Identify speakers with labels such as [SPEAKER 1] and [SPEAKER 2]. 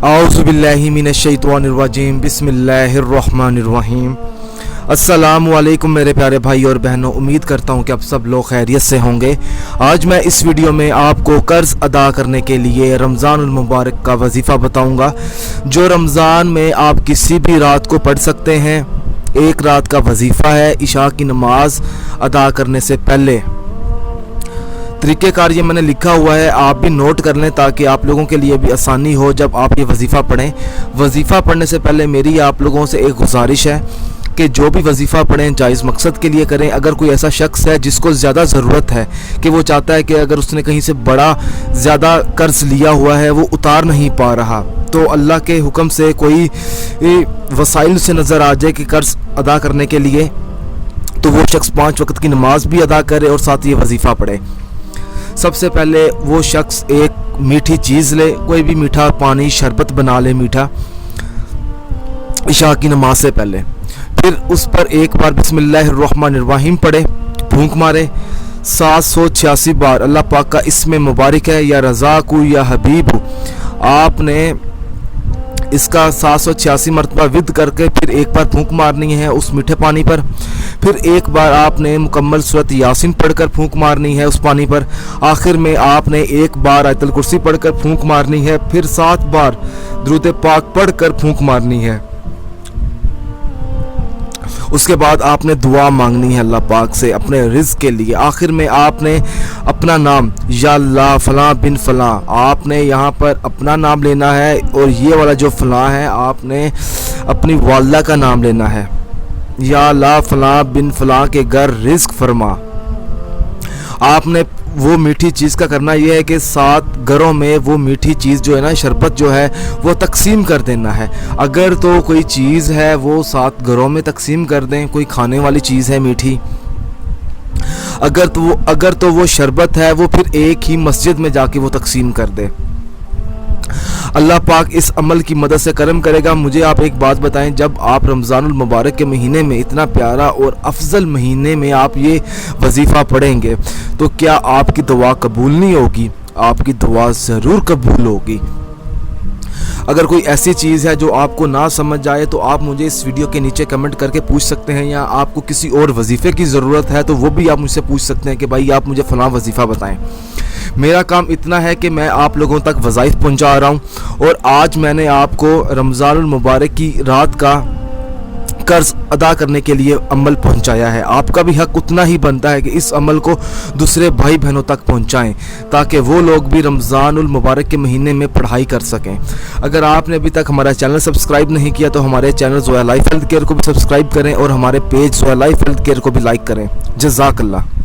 [SPEAKER 1] औज़ु बिल्लाहि मिनश्शैतानिर्रजीम बिस्मिल्लाहिर्रहमानिर्रहीम। अस्सलामु अलैकुम मेरे प्यारे भाई और बहनों, उम्मीद करता हूँ कि आप सब लोग खैरियत से होंगे। आज मैं इस वीडियो में आपको कर्ज़ अदा करने के लिए रमज़ानुल मुबारक का वजीफ़ा बताऊँगा, जो रमज़ान में आप किसी भी रात को पढ़ सकते हैं। एक रात का वजीफ़ा है इशा की नमाज अदा करने से पहले। तरीक़ेकार ये मैंने लिखा हुआ है, आप भी नोट कर लें ताकि आप लोगों के लिए भी आसानी हो जब आप ये वजीफ़ा पढ़ें। वजीफ़ा पढ़ने से पहले मेरी आप लोगों से एक गुजारिश है कि जो भी वजीफ़ा पढ़ें जायज़ मकसद के लिए करें। अगर कोई ऐसा शख्स है जिसको ज़्यादा ज़रूरत है कि वो चाहता है कि अगर उसने कहीं से बड़ा ज़्यादा कर्ज़ लिया हुआ है वो उतार नहीं पा रहा, तो अल्लाह के हुक्म से कोई वसाइल से नज़र आ जाए कि कर्ज़ अदा करने के लिए, तो वो शख्स 5 वक्त की नमाज भी अदा करे और साथ ये वजीफ़ा पढ़े। सबसे पहले वो शख्स एक मीठी चीज़ ले, कोई भी मीठा पानी शरबत बना ले मीठा, इशा की नमाज से पहले। फिर उस पर एक बार बिस्मिल्लाहिर्रहमानिर्रहीम पढ़े, फूंक मारे 786 बार। अल्लाह पाक का इसमें मुबारक है या रज़ाकु या हबीबु, आपने इसका 786 मरतबा विद करके फिर एक बार फूंक मारनी है उस मीठे पानी पर। फिर एक बार आपने मुकम्मल सूरत यासीन पढ़कर फूंक मारनी है उस पानी पर। आखिर में आपने एक बार आयतुल कुर्सी पढ़कर फूंक मारनी है। फिर 7 बार दुरूद पाक पढ़कर फूंक मारनी है। उसके बाद आपने दुआ मांगनी है अल्लाह पाक से अपने रिज़्क़ के लिए। आखिर में आपने अपना नाम या अल्लाह फ़लाँ बिन फ़लाँ, आपने यहाँ पर अपना नाम लेना है और ये वाला जो फ़लाँ है आपने अपनी वालदा का नाम लेना है। या अल्लाह फ़लाँ बिन फ़लाँ के घर रिज़्क़ फरमा। आपने वो मीठी चीज़ का करना ये है कि 7 घरों में वो मीठी चीज़ जो है ना, शरबत जो है वो तकसीम कर देना है। अगर तो कोई चीज़ है वो 7 घरों में तकसीम कर दें, कोई खाने वाली चीज़ है मीठी। अगर तो वो शरबत है वो फिर एक ही मस्जिद में जाके वो तकसीम कर दे। अल्लाह पाक इस अमल की मदद से करम करेगा। मुझे आप एक बात बताएं, जब आप रमज़ानुल मुबारक के महीने में, इतना प्यारा और अफजल महीने में आप ये वजीफ़ा पढ़ेंगे तो क्या आपकी दुआ कबूल नहीं होगी? आपकी दुआ ज़रूर कबूल होगी। अगर कोई ऐसी चीज़ है जो आपको ना समझ आए तो आप मुझे इस वीडियो के नीचे कमेंट करके पूछ सकते हैं, या आपको किसी और वजीफ़े की ज़रूरत है तो वो भी आप मुझसे पूछ सकते हैं कि भाई आप मुझे फ़लाँ वजीफ़ा बताएं। मेरा काम इतना है कि मैं आप लोगों तक वज़ाइफ पहुंचा रहा हूं, और आज मैंने आपको रमज़ानुल मुबारक की रात का कर्ज़ अदा करने के लिए अमल पहुंचाया है। आपका भी हक उतना ही बनता है कि इस अमल को दूसरे भाई बहनों तक पहुंचाएं ताकि वो लोग भी रमज़ानुल मुबारक के महीने में पढ़ाई कर सकें। अगर आपने अभी तक हमारा चैनल सब्सक्राइब नहीं किया तो हमारे channel Zoya life health care को भी सब्सक्राइब करें और हमारे page Zoya life health care को भी लाइक करें। जज़ाकल्लाह।